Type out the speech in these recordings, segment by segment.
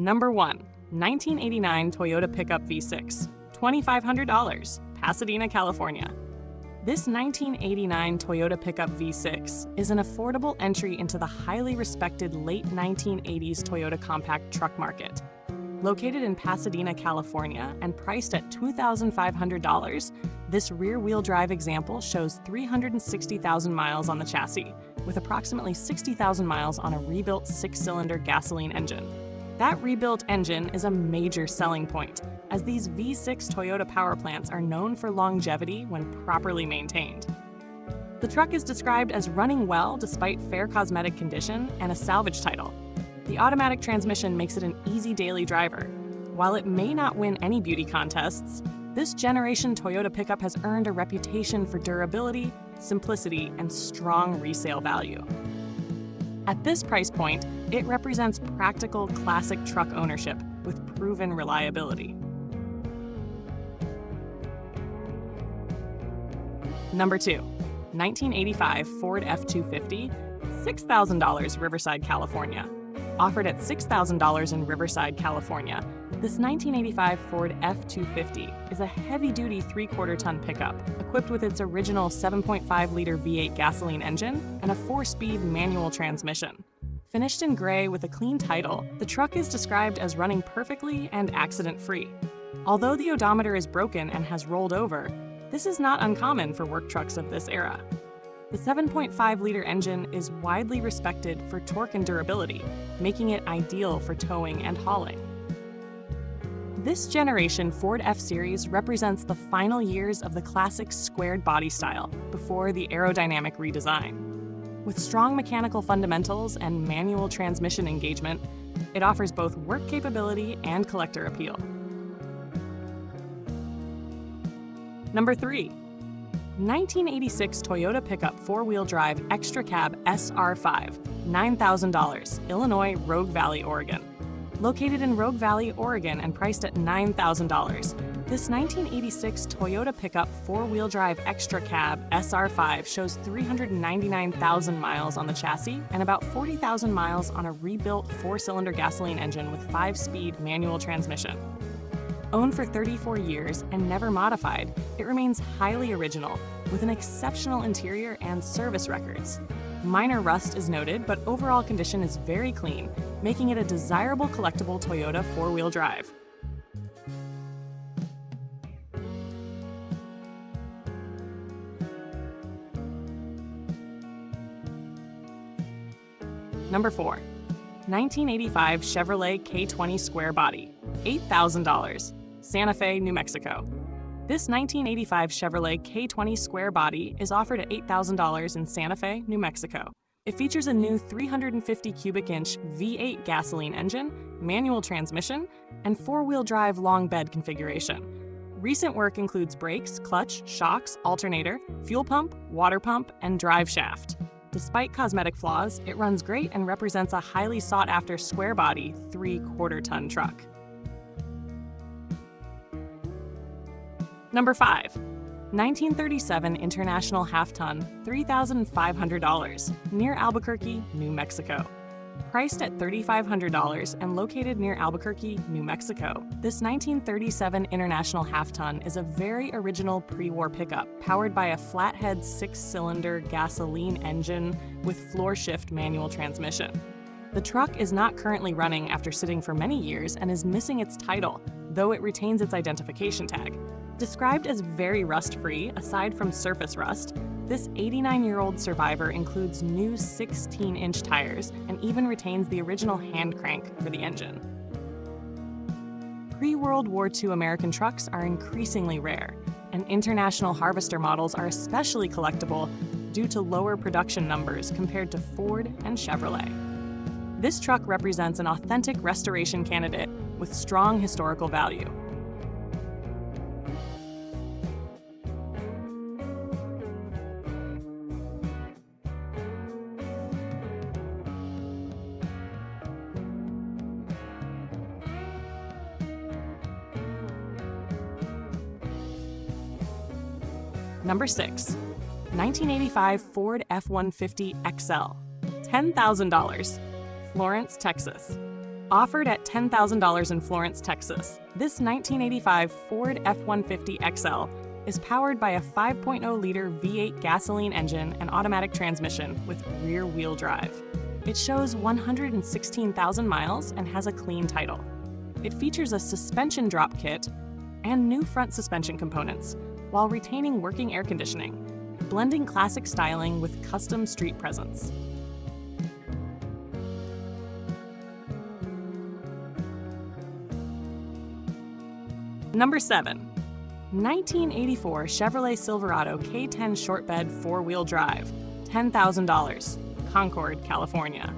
Number 1. 1989 Toyota Pickup V6, $2,500, Pasadena, California. This 1989 Toyota Pickup V6 is an affordable entry into the highly respected late 1980s Toyota compact truck market. Located in Pasadena, California, and priced at $2,500, this rear-wheel drive example shows 360,000 miles on the chassis, with approximately 60,000 miles on a rebuilt six-cylinder gasoline engine. That rebuilt engine is a major selling point, as these V6 Toyota power plants are known for longevity when properly maintained. The truck is described as running well despite fair cosmetic condition and a salvage title. The automatic transmission makes it an easy daily driver. While it may not win any beauty contests, this generation Toyota pickup has earned a reputation for durability, simplicity, and strong resale value. At this price point, it represents practical classic truck ownership with proven reliability. Number 2. 1985 Ford F-250, $6,000, Riverside, California. Offered at $6,000 in Riverside, California, this 1985 Ford F-250 is a heavy-duty 3/4-ton pickup equipped with its original 7.5-liter V8 gasoline engine and a 4-speed manual transmission. Finished in gray with a clean title, the truck is described as running perfectly and accident-free. Although the odometer is broken and has rolled over, this is not uncommon for work trucks of this era. The 7.5-liter engine is widely respected for torque and durability, making it ideal for towing and hauling. This generation Ford F-Series represents the final years of the classic squared body style before the aerodynamic redesign. With strong mechanical fundamentals and manual transmission engagement, it offers both work capability and collector appeal. Number 3. 1986 Toyota Pickup 4-wheel drive extra cab SR5, $9,000, Illinois, Rogue Valley, Oregon. Located in Rogue Valley, Oregon, and priced at $9,000, this 1986 Toyota Pickup 4-wheel drive extra cab SR5 shows 399,000 miles on the chassis and about 40,000 miles on a rebuilt 4-cylinder gasoline engine with 5-speed manual transmission. Owned for 34 years and never modified, it remains highly original, with an exceptional interior and service records. Minor rust is noted, but overall condition is very clean, making it a desirable collectible Toyota 4-wheel drive. Number 4. 1985 Chevrolet K20 Square Body, $8,000, Santa Fe, New Mexico. This 1985 Chevrolet K20 Square Body is offered at $8,000 in Santa Fe, New Mexico. It features a new 350 cubic inch V8 gasoline engine, manual transmission, and 4-wheel drive long bed configuration. Recent work includes brakes, clutch, shocks, alternator, fuel pump, water pump, and drive shaft. Despite cosmetic flaws, it runs great and represents a highly sought-after square-body 3/4-ton truck. Number 5. 1937 International Half-Ton, $3,500, near Albuquerque, New Mexico. Priced at $3,500 and located near Albuquerque, New Mexico, this 1937 International Half-Ton is a very original pre-war pickup powered by a flathead 6-cylinder gasoline engine with floor-shift manual transmission. The truck is not currently running after sitting for many years and is missing its title, though it retains its identification tag. Described as very rust-free, aside from surface rust, this 89-year-old survivor includes new 16-inch tires and even retains the original hand crank for the engine. Pre-World War II American trucks are increasingly rare, and international harvester models are especially collectible due to lower production numbers compared to Ford and Chevrolet. This truck represents an authentic restoration candidate with strong historical value. Number 6. 1985 Ford F-150 XL, $10,000, Florence, Texas. Offered at $10,000 in Florence, Texas, this 1985 Ford F-150 XL is powered by a 5.0-liter V8 gasoline engine and automatic transmission with rear-wheel drive. It shows 116,000 miles and has a clean title. It features a suspension drop kit and new front suspension components, while retaining working air conditioning, blending classic styling with custom street presence. Number 7. 1984 Chevrolet Silverado K10 Shortbed 4-wheel drive, $10,000, Concord, California.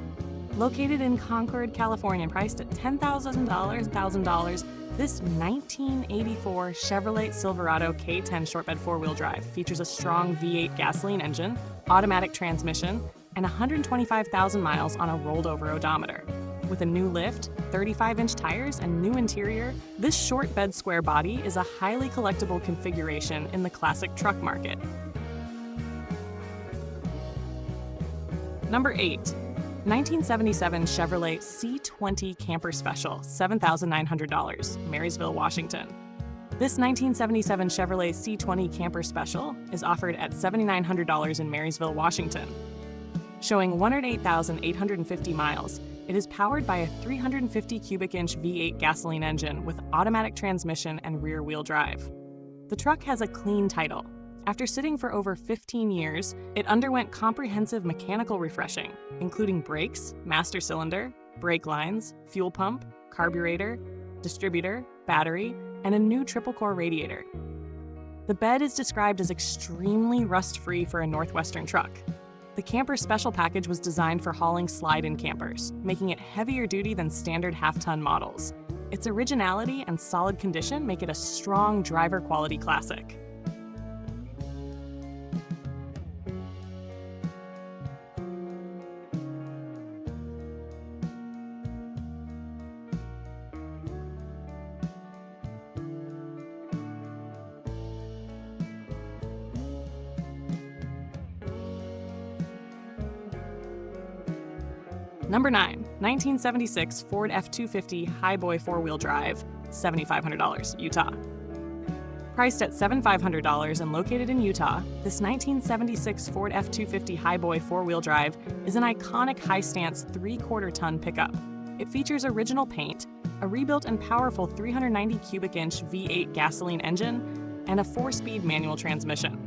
Located in Concord, California, and priced at $10,000, this 1984 Chevrolet Silverado K10 Shortbed 4-wheel drive features a strong V8 gasoline engine, automatic transmission, and 125,000 miles on a rolled-over odometer. With a new lift, 35-inch tires, and new interior, this short bed square body is a highly collectible configuration in the classic truck market. Number 8. 1977 Chevrolet C20 Camper Special, $7,900, Marysville, Washington. This 1977 Chevrolet C20 Camper Special is offered at $7,900 in Marysville, Washington. Showing 108,850 miles, it is powered by a 350 cubic inch V8 gasoline engine with automatic transmission and rear-wheel drive. The truck has a clean title. After sitting for over 15 years, it underwent comprehensive mechanical refreshing, including brakes, master cylinder, brake lines, fuel pump, carburetor, distributor, battery, and a new triple-core radiator. The bed is described as extremely rust-free for a Northwestern truck. The Camper Special package was designed for hauling slide-in campers, making it heavier duty than standard half-ton models. Its originality and solid condition make it a strong driver-quality classic. Number 9. 1976 Ford F-250 Highboy 4-wheel drive, $7,500, Utah. Priced at $7,500 and located in Utah, this 1976 Ford F-250 Highboy 4-wheel drive is an iconic high-stance 3/4-ton pickup. It features original paint, a rebuilt and powerful 390 cubic inch V8 gasoline engine, and a 4-speed manual transmission.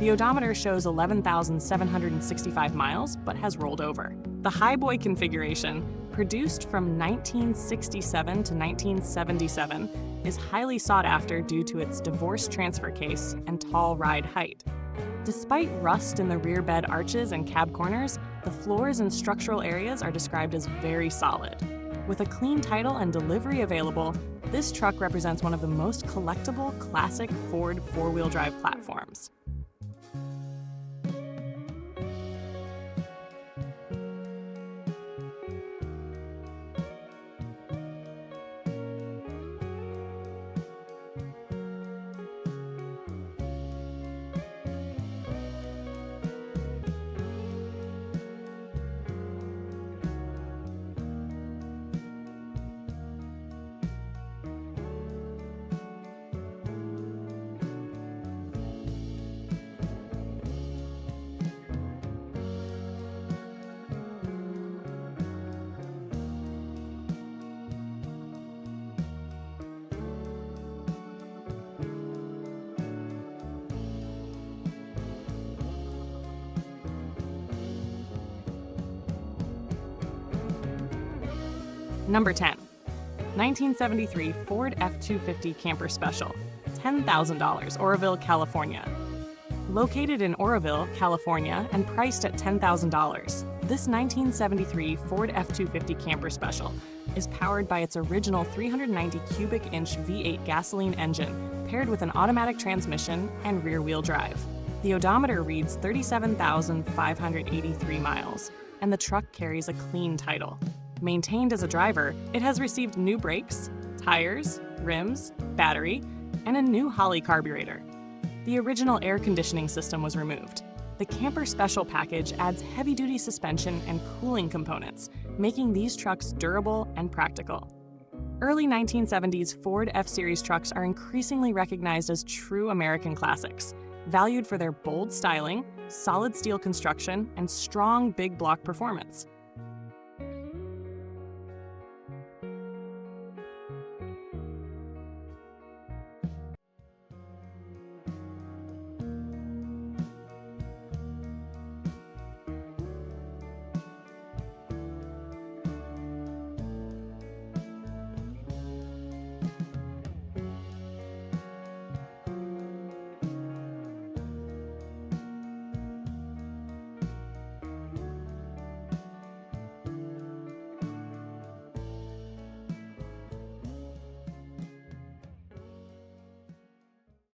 The odometer shows 11,765 miles, but has rolled over. The Highboy configuration, produced from 1967 to 1977, is highly sought after due to its divorce transfer case and tall ride height. Despite rust in the rear bed arches and cab corners, the floors and structural areas are described as very solid. With a clean title and delivery available, this truck represents one of the most collectible classic Ford 4-wheel drive platforms. Number 10. 1973 Ford F-250 Camper Special, $10,000, Oroville, California. Located in Oroville, California, and priced at $10,000, this 1973 Ford F-250 Camper Special is powered by its original 390 cubic inch V8 gasoline engine, paired with an automatic transmission and rear-wheel drive. The odometer reads 37,583 miles, and the truck carries a clean title. Maintained as a driver, it has received new brakes, tires, rims, battery, and a new Holley carburetor. The original air conditioning system was removed. The Camper Special package adds heavy-duty suspension and cooling components, making these trucks durable and practical. Early 1970s Ford F-Series trucks are increasingly recognized as true American classics, valued for their bold styling, solid steel construction, and strong big block performance.